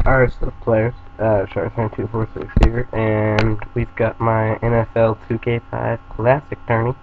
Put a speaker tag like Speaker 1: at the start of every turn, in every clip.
Speaker 1: Alright, so players, Shark246 here, and we've got my NFL 2K5 Classic Tourney,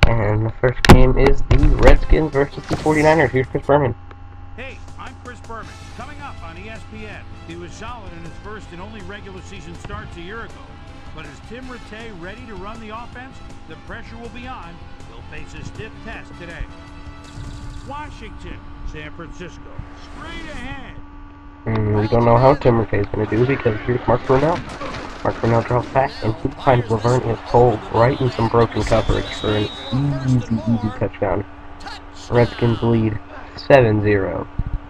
Speaker 1: and the first game is the Redskins versus the 49ers. Here's Chris Berman.
Speaker 2: Hey, I'm Chris Berman. Coming up on ESPN, he was solid in his first and only regular season starts a year ago. But is Tim Rattay ready to run the offense? The pressure will be on. He'll face a stiff test today. Washington, San Francisco, straight ahead.
Speaker 1: We don't know how Tim Rattay is going to do because here's Mark Brunell. Mark Brunell drops back and he finds Laverne is cold right in some broken coverage for an easy touchdown. Redskins lead 7-0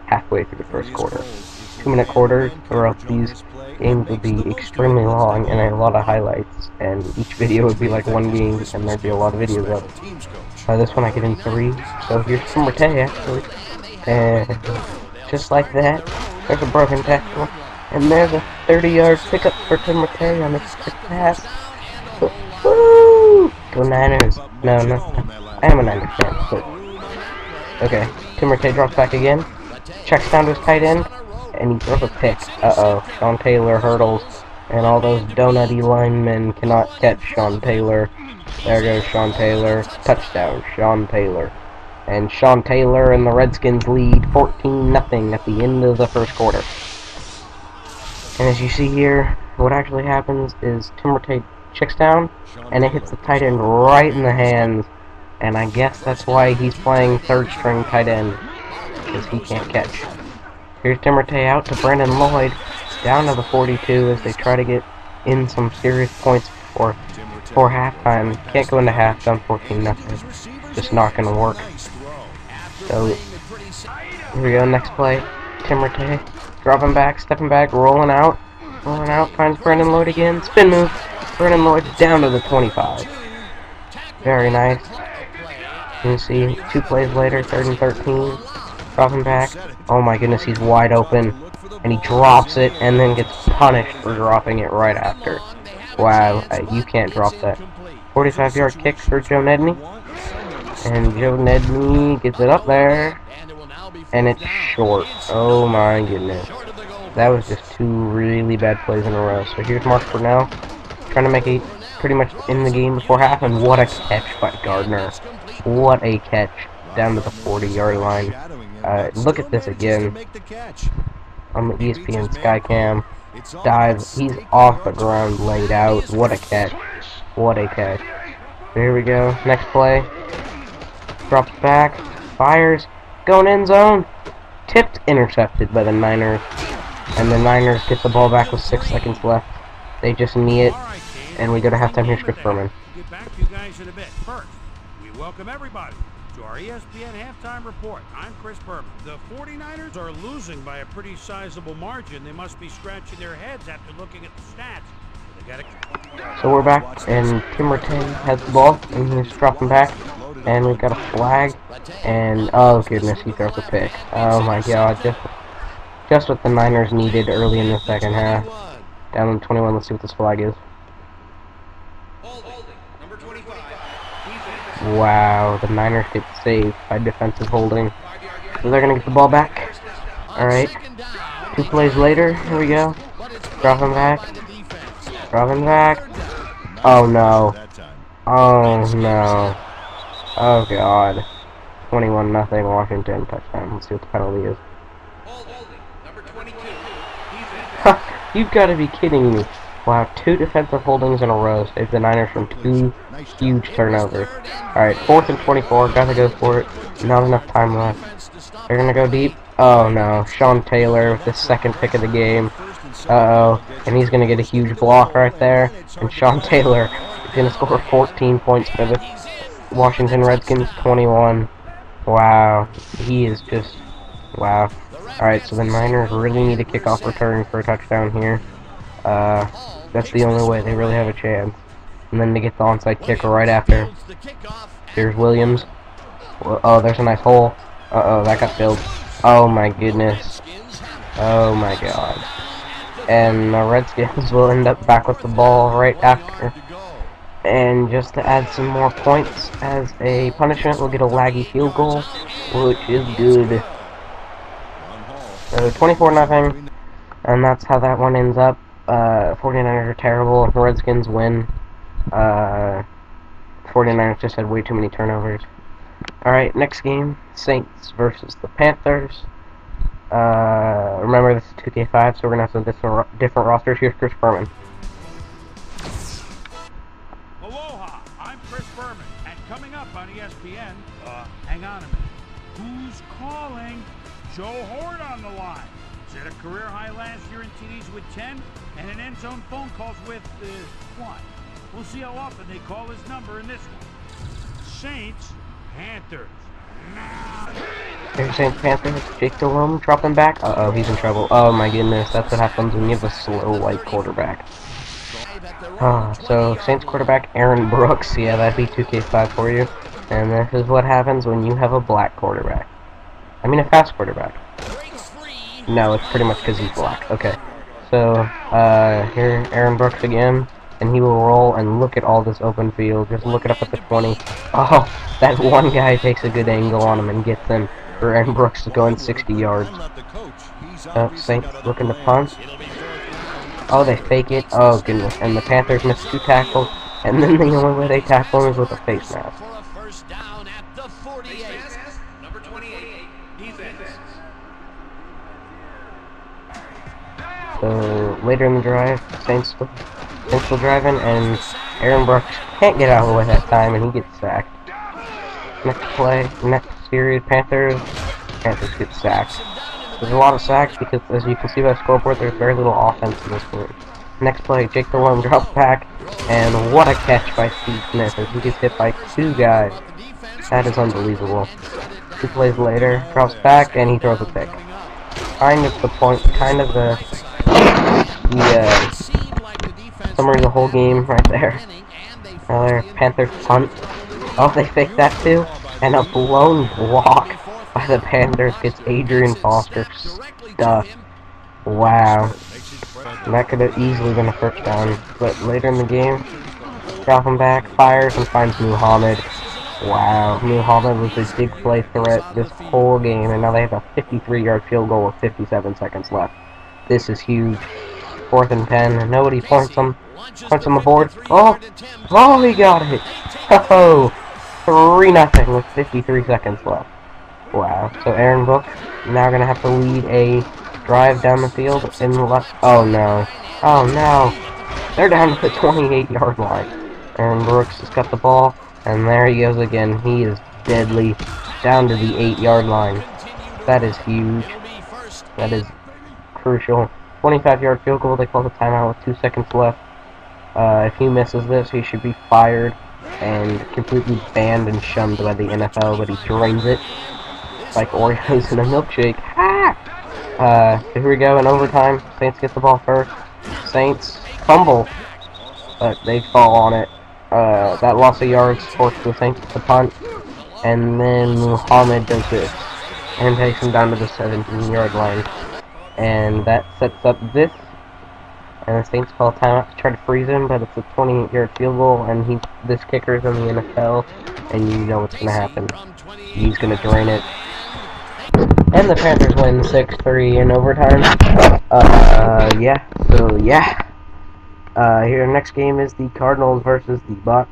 Speaker 1: halfway through the first quarter. 2-minute quarters, or else these games would be extremely long and a lot of highlights, and each video would be like one game and there'd be a lot of videos of it. This one I get in 3, so here's Tim Rattay actually, and just like that, there's a broken tackle, and there's a 30-yard pickup for Tim Rattay on his quick pass. Woo! Go Niners. No, I am a Niners fan, but okay. Tim Rattay drops back again, checks down to his tight end, and he throws a pick. Sean Taylor hurdles, and all those donutty linemen cannot catch Sean Taylor. There goes Sean Taylor. Touchdown, Sean Taylor. And Sean Taylor and the Redskins lead 14-0 at the end of the first quarter. And as you see here, what actually happens is Tim Rattay checks down, and it hits the tight end right in the hands. And I guess that's why he's playing third-string tight end, because he can't catch. Here's Tim Rattay out to Brandon Lloyd, down to the 42 as they try to get in some serious points before halftime. Can't go into half, down 14-0. Just not going to work. So, here we go, next play. Tim Rattay, dropping back, stepping back, rolling out, finds Brandon Lloyd again, spin move. Brandon Lloyd down to the 25. Very nice. You can see 2 plays later, 3rd and 13. Dropping back. Oh my goodness, he's wide open. And he drops it and then gets punished for dropping it right after. Wow, you can't drop that. 45-yard kick for Joe Nedney. And Joe Nedney gets it up there. And it's short. Oh my goodness. That was just 2 really bad plays in a row. So here's Mark Brunell, trying to make it pretty much in the game before half. And what a catch by Gardner. What a catch down to the 40-yard line. Look at this again on the ESPN Skycam. Dives. He's off the ground, laid out. What a catch. What a catch. Here we go. Next play. Drops back. Fires. Going end zone. Tipped. Intercepted by the Niners. And the Niners get the ball back with 6 seconds left. They just knee it. And we go to halftime. Here's Chris Berman.
Speaker 2: Get back to you guys in a bit. First, we welcome everybody to our ESPN halftime report. I'm Chris Berman. The 49ers are losing by a pretty sizable margin. They must be scratching their heads after looking at the stats.
Speaker 1: So we're back, and Tim Rattay has the ball, and he's dropping back, and we've got a flag, and oh goodness, he throws a pick. Oh my god, just what the Niners needed early in the second half. Down to 21, let's see what this flag is. Wow, the Niners get saved by defensive holding. So they're going to get the ball back. Alright. 2 plays later, here we go. Dropping back. Dropping back. Oh no. Oh no. Oh god. 21-0 Washington touchdown. Let's see what the penalty is. You've got to be kidding me. Wow, 2 defensive holdings in a row saved the Niners from 2 huge turnovers. Alright, 4th and 24, gotta go for it. Not enough time left. They're gonna go deep. Oh no, Sean Taylor with the 2nd pick of the game. Uh-oh, and he's gonna get a huge block right there. And Sean Taylor is gonna score 14 points for the Washington Redskins, 21. Wow, he is just, wow. Alright, so the Niners really need a kickoff return for a touchdown here. That's the only way they really have a chance. And then they get the onside kick right after. Here's Williams. Oh, there's a nice hole. Uh-oh, that got filled. Oh my goodness. Oh my god. And the Redskins will end up back with the ball right after. And just to add some more points as a punishment, we'll get a laggy field goal, which is good. So 24-0. And that's how that one ends up. 49ers are terrible. Redskins win. 49ers just had way too many turnovers. Alright, next game, Saints versus the Panthers. Remember, this is 2K5, so we're going to have some different rosters. Here's Chris Berman.
Speaker 2: Aloha, I'm Chris Berman, and coming up on ESPN, hang on a minute. Who's calling? Joe Hort on the line. Set a career high last year in TDs with 10, and an end zone phone calls with, 1. We'll see how often they call his number in this one. Saints, Panthers.
Speaker 1: Here's Saints Panthers. Jake Delhomme dropping back. Uh-oh, he's in trouble. Oh my goodness, that's what happens when you have a slow white quarterback. So Saints quarterback Aaron Brooks. Yeah, that'd be 2K5 for you. And this is what happens when you have a black quarterback. I mean a fast quarterback. No, it's pretty much because he's black. Okay. So, here, Aaron Brooks again. And he will roll, and look at all this open field. Just look it up at the 20. Oh, that one guy takes a good angle on him and gets him for Aaron Brooks to go in 60 yards. Saints looking to punt. Oh, they fake it. Oh, goodness. And the Panthers miss 2 tackles. And then the only way they tackle him is with a face mask. So, later in the drive, Saints still driving, and Aaron Brooks can't get out of the way that time, and he gets sacked. Next play, next series, Panthers get sacked. There's a lot of sacks because, as you can see by the scoreboard, there's very little offense in this game. Next play, Jake Delhomme drops back, and what a catch by Steve Smith as he gets hit by 2 guys. That is unbelievable. 2 plays later, drops back, and he throws a pick. Kind of the point, kind of the summary of the whole game right there. Another Panthers punt. Oh, they faked that too. And a blown block by the Panthers gets Adrian Foster stuffed. Wow. And that could have easily been a first down. But later in the game, dropping back, fires, and finds Muhammad. Wow. Muhammad was a big play threat this whole game, and now they have a 53-yard field goal with 57 seconds left. This is huge. 4th and 10. Nobody points on the board. Oh, he got it. Oh, 3-0 with 53 seconds left. Wow. So Aaron Brooks now gonna have to lead a drive down the field in the left. Oh no. Oh no. They're down to the 28-yard line. Aaron Brooks has got the ball, and there he goes again. He is deadly. Down to the 8-yard line. That is huge. That is crucial. 25-yard field goal. They call the timeout with 2 seconds left. If he misses this, he should be fired and completely banned and shunned by the NFL, but he drains it like Oreos in a milkshake. Ha! So here we go in overtime. Saints get the ball first. Saints fumble, but they fall on it. That loss of yards forced the Saints to punt, and then Muhammad does this and takes him down to the 17-yard line. And that sets up this, and the Saints call a timeout to try to freeze him, but it's a 28-yard field goal, and this kicker's in the NFL, and you know what's going to happen. He's going to drain it. And the Panthers win 6-3 in overtime. Here, next game is the Cardinals versus the Bucks,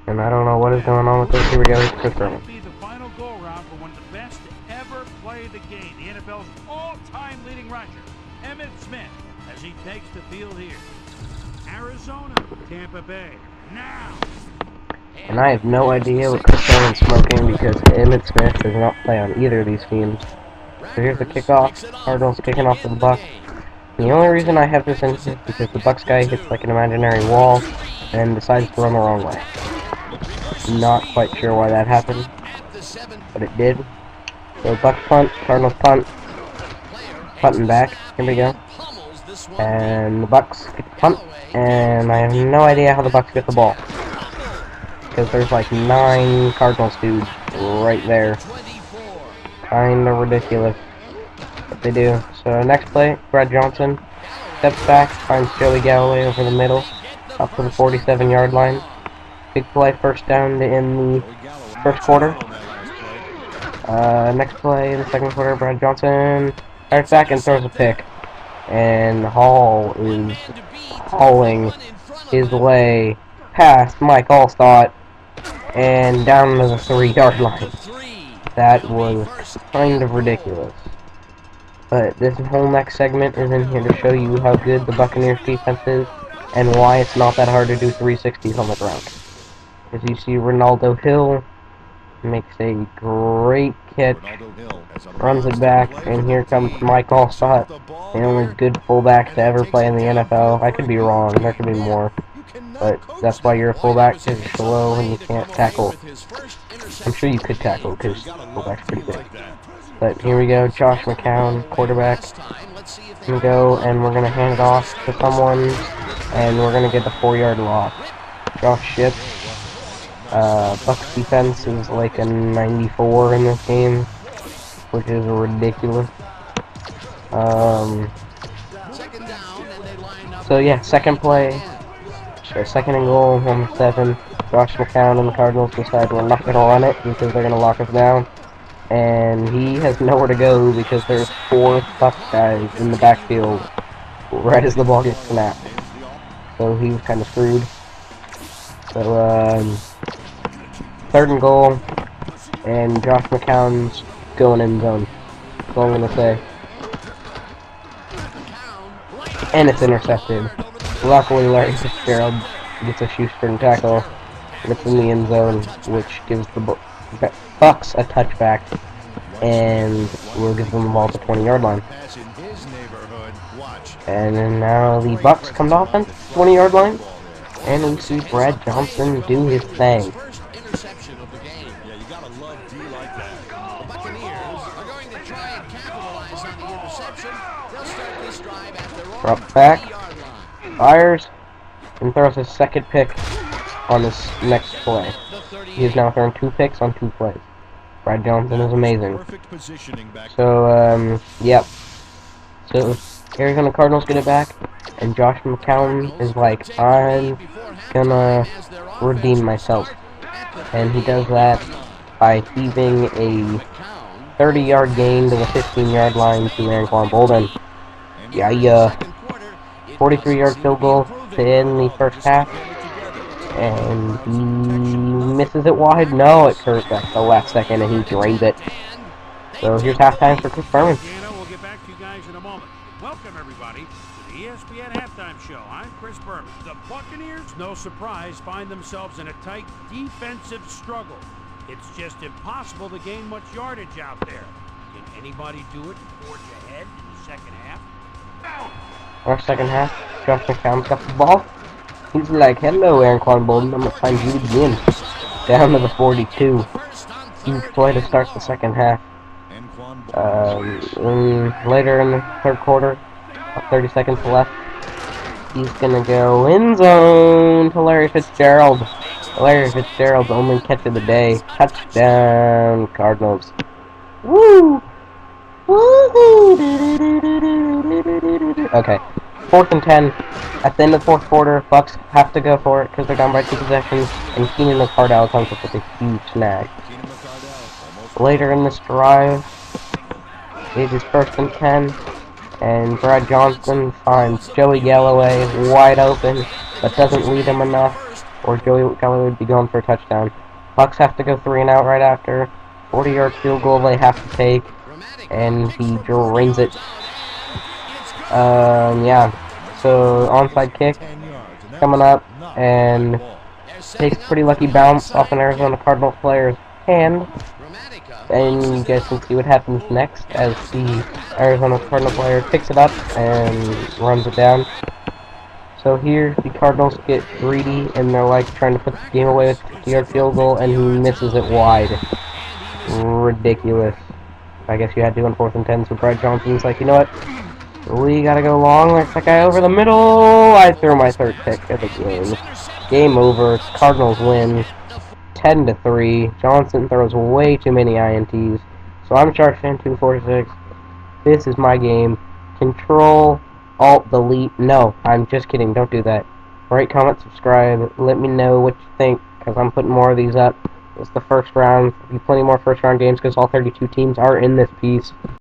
Speaker 1: and I don't know what is going on with this. Here we go, it's Chris Berman.
Speaker 2: The game, the NFL's all-time leading rusher, Emmitt Smith, as he takes the field here. Arizona, Tampa Bay, now.
Speaker 1: And I have no idea what Chris Berman's smoking because Emmitt Smith does not play on either of these teams. So here's the kickoff. Cardinals kicking off to the Bucks. The only reason I have this in is because the Bucks guy hits like an imaginary wall and decides to run the wrong way. Not quite sure why that happened, but it did. So Bucks punt, Cardinals punt, punting back, here we go, and the Bucks get the punt, and I have no idea how the Bucks get the ball, because there's like 9 Cardinals dudes right there, kinda ridiculous, but they do. So next play, Brad Johnson steps back, finds Joey Galloway over the middle, up to the 47-yard line, big play, first down in the first quarter. Next play in the second quarter, Brad Johnson fires back and throws a pick. and Hall is hauling his way past Mike Allstott and down to the 3-yard line. That was kind of ridiculous. But this whole next segment is in here to show you how good the Buccaneers defense is and why it's not that hard to do 360s on the ground. As you see, Ronaldo Hill makes a great catch, runs it back, and here comes Mike Allstott, the only good fullback to ever play in the NFL. I could be wrong, there could be more, but that's why you're a fullback, because you're slow and you can't tackle. I'm sure you could tackle, because fullback's pretty good. But here we go, Josh McCown, quarterback. Here we go, and we're going to hand it off to someone, and we're going to get the 4-yard loss. Josh Shipp. Bucks defense is like a 94 in this game, which is ridiculous. So yeah, second play, second and goal on the 7. Josh McCown and the Cardinals decide we're not going to run it because they're going to lock us down. And he has nowhere to go because there's 4 Bucks guys in the backfield right as the ball gets snapped. So he was kind of screwed. So, third and goal, and Josh McCown's going in zone. That's all I'm going to say. And it's intercepted. Luckily, Larry Fitzgerald gets a shoestring tackle. It's in the end zone, which gives the Bucks a touchback, and will give them the ball at the 20-yard line. And then now the Bucks come to offense, 20-yard line, and we see Brad Johnson do his thing. Drop back, fires, and throws his second pick on this next play. He has now thrown 2 picks on 2 plays. Brad Johnson is amazing. So, yep. So, Arizona Cardinals get it back, and Josh McCown is like, I'm gonna redeem myself. And he does that by heaving a 30-yard gain to the 15-yard line to Anquan Bolden. Yeah. 43-yard field goal to end the first half. And he misses it wide. No, it curved back the last second, and he drained it. So here's halftime for Chris Berman.
Speaker 2: We'll get back to you guys in a moment. Welcome, everybody, to the ESPN Halftime Show. I'm Chris Berman. The Buccaneers, no surprise, find themselves in a tight defensive struggle. It's just impossible to gain much yardage out there. Can anybody do it and forge ahead in the second half?
Speaker 1: Our second half, Josh McCown's got the ball. He's like, hello, Anquan Bolden, I'm going to find you again. Down to the 42. Huge play to start the second half. Later in the third quarter, 30 seconds left, he's going to go end zone to Larry Fitzgerald. Larry Fitzgerald's only catch of the day. Touchdown, Cardinals. Woo! Okay, 4th and 10. At the end of the fourth quarter, Bucks have to go for it because they're down by 2 possessions, and Keenan McCardell comes up with a huge snag. Later in this drive, it is 1st and 10, and Brad Johnson finds Joey Galloway wide open, but doesn't lead him enough, or Joey Galloway would be going for a touchdown. Bucks have to go 3 and out right after. 40-yard field goal they have to take, and he drains it. Yeah. So, onside kick coming up, and takes a pretty lucky bounce off an Arizona Cardinals player's hand. And you guys can see what happens next as the Arizona Cardinal player picks it up and runs it down. So here, the Cardinals get greedy, and they're like trying to put the game away with a 50-yard field goal, and he misses it wide. Ridiculous. I guess you had to on 4th and 10, so Brad Johnson's like, you know what? We gotta go long. There's that guy over the middle. I threw my 3rd pick of the game. Game over. Cardinals win 10-3. Johnson throws way too many INTs. So I'm SharkFan246. This is my game. Control, Alt, Delete. No, I'm just kidding. Don't do that. Rate, comment, subscribe. Let me know what you think, because I'm putting more of these up. It's the first round. There'll be plenty more first round games because all 32 teams are in this piece.